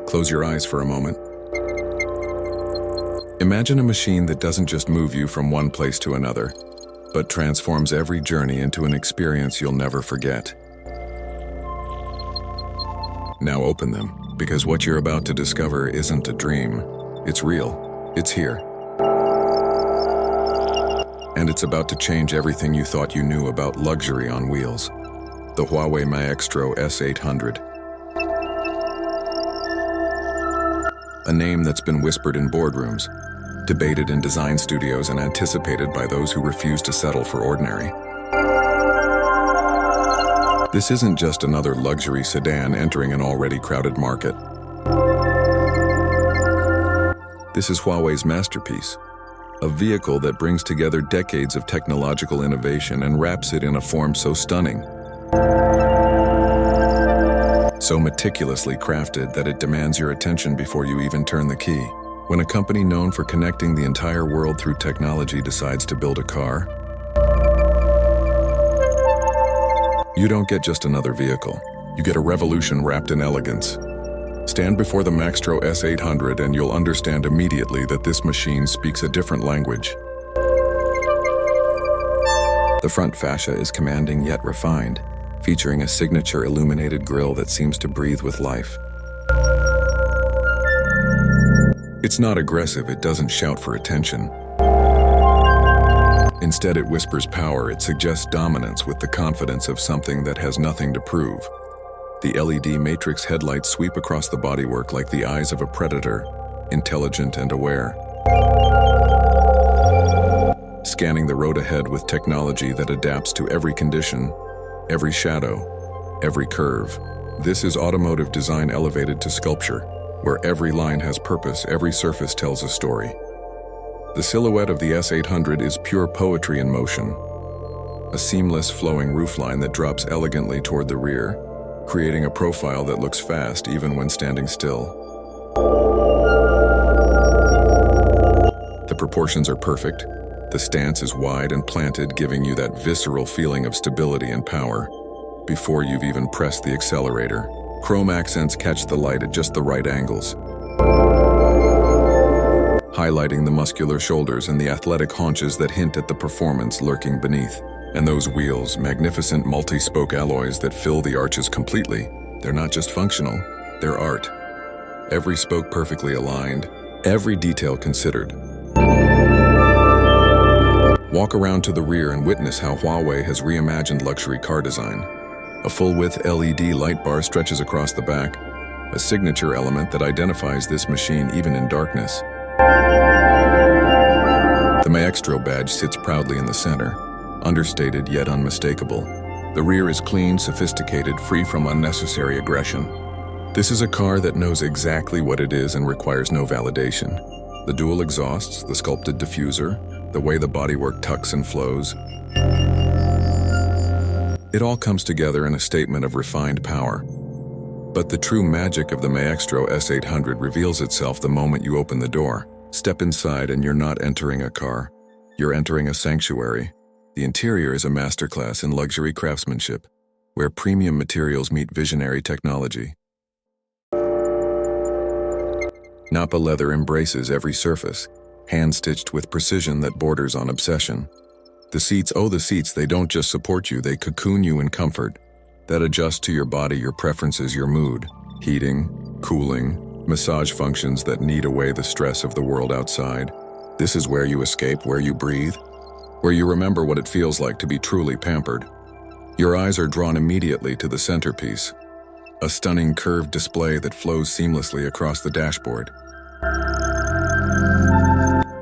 Close your eyes for a moment. Imagine a machine that doesn't just move you from one place to another, but transforms every journey into an experience you'll never forget. Now open them, because what you're about to discover isn't a dream. It's real. It's here. And it's about to change everything you thought you knew about luxury on wheels. The Huawei Maextro S800. A name that's been whispered in boardrooms, debated in design studios, and anticipated by those who refuse to settle for ordinary. This isn't just another luxury sedan entering an already crowded market. This is Huawei's masterpiece, a vehicle that brings together decades of technological innovation and wraps it in a form so stunning, so meticulously crafted that it demands your attention before you even turn the key. When a company known for connecting the entire world through technology decides to build a car, you don't get just another vehicle. You get a revolution wrapped in elegance. Stand before the Maextro S800 and you'll understand immediately that this machine speaks a different language. The front fascia is commanding yet refined, featuring a signature illuminated grille that seems to breathe with life. It's not aggressive, it doesn't shout for attention. Instead, it whispers power, it suggests dominance with the confidence of something that has nothing to prove. The LED matrix headlights sweep across the bodywork like the eyes of a predator, intelligent and aware. Scanning the road ahead with technology that adapts to every condition, every shadow, every curve. This is automotive design elevated to sculpture, where every line has purpose, every surface tells a story. The silhouette of the S800 is pure poetry in motion, a seamless flowing roofline that drops elegantly toward the rear, creating a profile that looks fast even when standing still. The proportions are perfect. The stance is wide and planted, giving you that visceral feeling of stability and power before you've even pressed the accelerator. Chrome accents catch the light at just the right angles, highlighting the muscular shoulders and the athletic haunches that hint at the performance lurking beneath. And those wheels, magnificent multi-spoke alloys that fill the arches completely. They're not just functional, they're art. Every spoke perfectly aligned, every detail considered. Walk around to the rear and witness how Huawei has reimagined luxury car design. A full-width LED light bar stretches across the back, a signature element that identifies this machine even in darkness. The Maextro badge sits proudly in the center, understated yet unmistakable. The rear is clean, sophisticated, free from unnecessary aggression. This is a car that knows exactly what it is and requires no validation. The dual exhausts, the sculpted diffuser, the way the bodywork tucks and flows. It all comes together in a statement of refined power. But the true magic of the Maextro S800 reveals itself the moment you open the door. Step inside and you're not entering a car. You're entering a sanctuary. The interior is a masterclass in luxury craftsmanship, where premium materials meet visionary technology. Nappa leather embraces every surface, hand-stitched with precision that borders on obsession. The seats, they don't just support you, they cocoon you in comfort, that adjust to your body, your preferences, your mood. Heating, cooling, massage functions that knead away the stress of the world outside. This is where you escape, where you breathe, where you remember what it feels like to be truly pampered. Your eyes are drawn immediately to the centerpiece, a stunning curved display that flows seamlessly across the dashboard.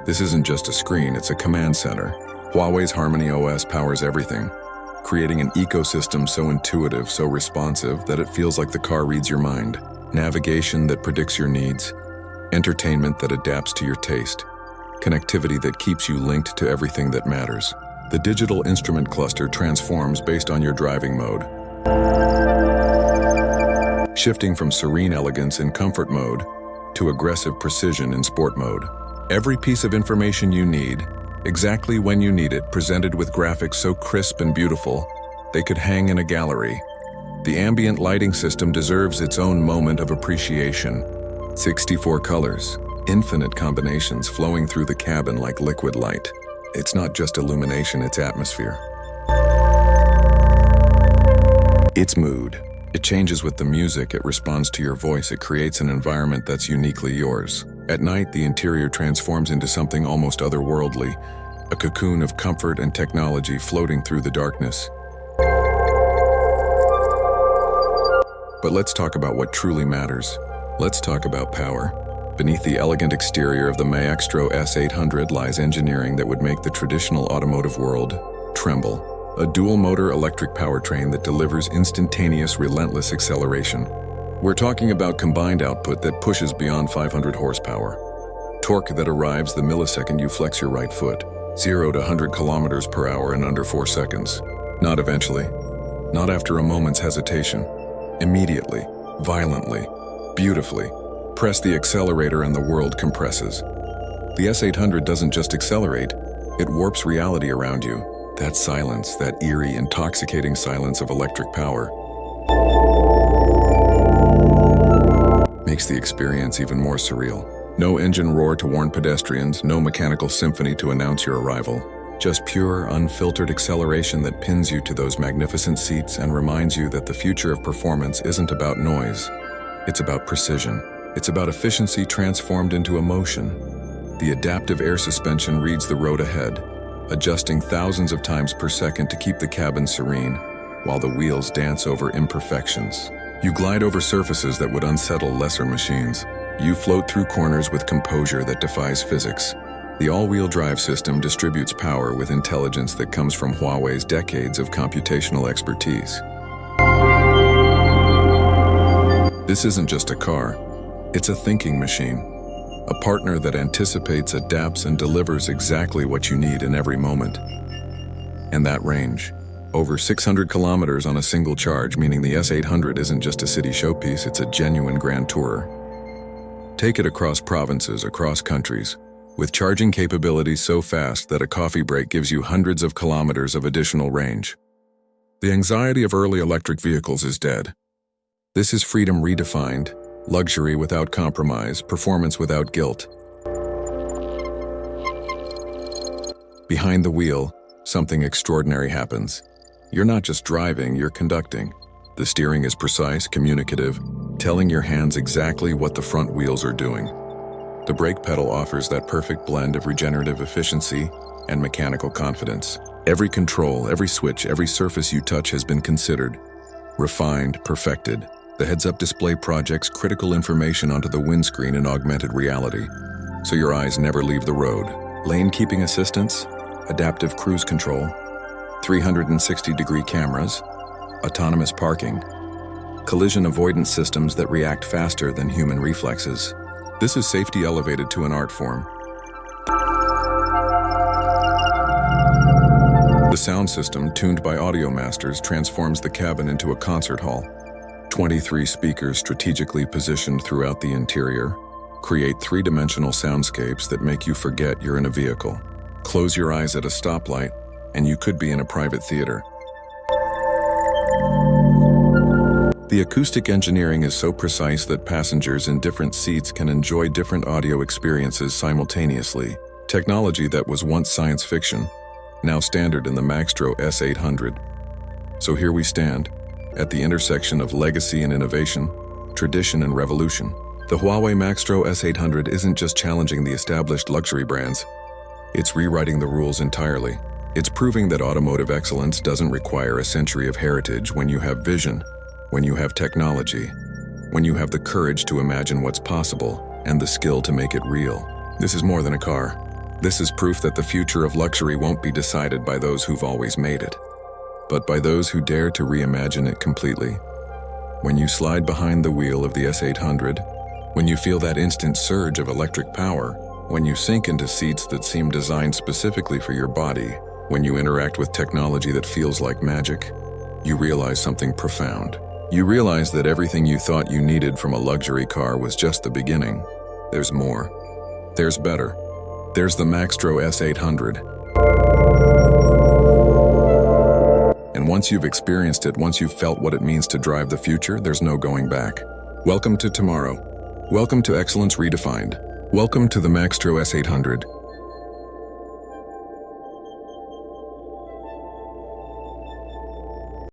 This isn't just a screen, it's a command center. Huawei's HarmonyOS powers everything, creating an ecosystem so intuitive, so responsive, that it feels like the car reads your mind. Navigation that predicts your needs, entertainment that adapts to your taste, connectivity that keeps you linked to everything that matters. The digital instrument cluster transforms based on your driving mode, shifting from serene elegance in comfort mode to aggressive precision in sport mode. Every piece of information you need, exactly when you need it, presented with graphics so crisp and beautiful, they could hang in a gallery. The ambient lighting system deserves its own moment of appreciation. 64 colors, infinite combinations flowing through the cabin like liquid light. It's not just illumination, it's atmosphere. It's mood. It changes with the music, it responds to your voice, it creates an environment that's uniquely yours. At night, the interior transforms into something almost otherworldly, a cocoon of comfort and technology floating through the darkness. But let's talk about what truly matters. Let's talk about power. Beneath the elegant exterior of the Maextro S800 lies engineering that would make the traditional automotive world tremble. A dual-motor electric powertrain that delivers instantaneous, relentless acceleration. We're talking about combined output that pushes beyond 500 horsepower. Torque that arrives the millisecond you flex your right foot. 0 to 100 kilometers per hour in under 4 seconds. Not eventually. Not after a moment's hesitation. Immediately. Violently. Beautifully. Press the accelerator and the world compresses. The S800 doesn't just accelerate, it warps reality around you. That silence, that eerie, intoxicating silence of electric power, makes the experience even more surreal. No engine roar to warn pedestrians, no mechanical symphony to announce your arrival. Just pure, unfiltered acceleration that pins you to those magnificent seats and reminds you that the future of performance isn't about noise. It's about precision. It's about efficiency transformed into emotion. The adaptive air suspension reads the road ahead, adjusting thousands of times per second to keep the cabin serene, while the wheels dance over imperfections. You glide over surfaces that would unsettle lesser machines. You float through corners with composure that defies physics. The all-wheel drive system distributes power with intelligence that comes from Huawei's decades of computational expertise. This isn't just a car, it's a thinking machine. A partner that anticipates, adapts, and delivers exactly what you need in every moment. And that range. Over 600 kilometers on a single charge, meaning the S800 isn't just a city showpiece, it's a genuine grand tourer. Take it across provinces, across countries, with charging capabilities so fast that a coffee break gives you hundreds of kilometers of additional range. The anxiety of early electric vehicles is dead. This is freedom redefined, luxury without compromise, performance without guilt. Behind the wheel, something extraordinary happens. You're not just driving, you're conducting. The steering is precise, communicative, telling your hands exactly what the front wheels are doing. The brake pedal offers that perfect blend of regenerative efficiency and mechanical confidence. Every control, every switch, every surface you touch has been considered, refined, perfected. The heads-up display projects critical information onto the windscreen in augmented reality, so your eyes never leave the road. Lane keeping assistance, adaptive cruise control, 360-degree cameras, autonomous parking, collision avoidance systems that react faster than human reflexes. This is safety elevated to an art form. The sound system, tuned by audio masters, transforms the cabin into a concert hall. 23 speakers strategically positioned throughout the interior create three-dimensional soundscapes that make you forget you're in a vehicle. Close your eyes at a stoplight, and you could be in a private theater. The acoustic engineering is so precise that passengers in different seats can enjoy different audio experiences simultaneously. Technology that was once science fiction, now standard in the Maextro S800. So here we stand, at the intersection of legacy and innovation, tradition and revolution. The Huawei Maextro S800 isn't just challenging the established luxury brands, it's rewriting the rules entirely. It's proving that automotive excellence doesn't require a century of heritage when you have vision, when you have technology, when you have the courage to imagine what's possible and the skill to make it real. This is more than a car. This is proof that the future of luxury won't be decided by those who've always made it, but by those who dare to reimagine it completely. When you slide behind the wheel of the S800, when you feel that instant surge of electric power, when you sink into seats that seem designed specifically for your body, when you interact with technology that feels like magic, you realize something profound. You realize that everything you thought you needed from a luxury car was just the beginning. There's more. There's better. There's the Maextro S800. And once you've experienced it, once you've felt what it means to drive the future, there's no going back. Welcome to tomorrow. Welcome to Excellence Redefined. Welcome to the Maextro S800,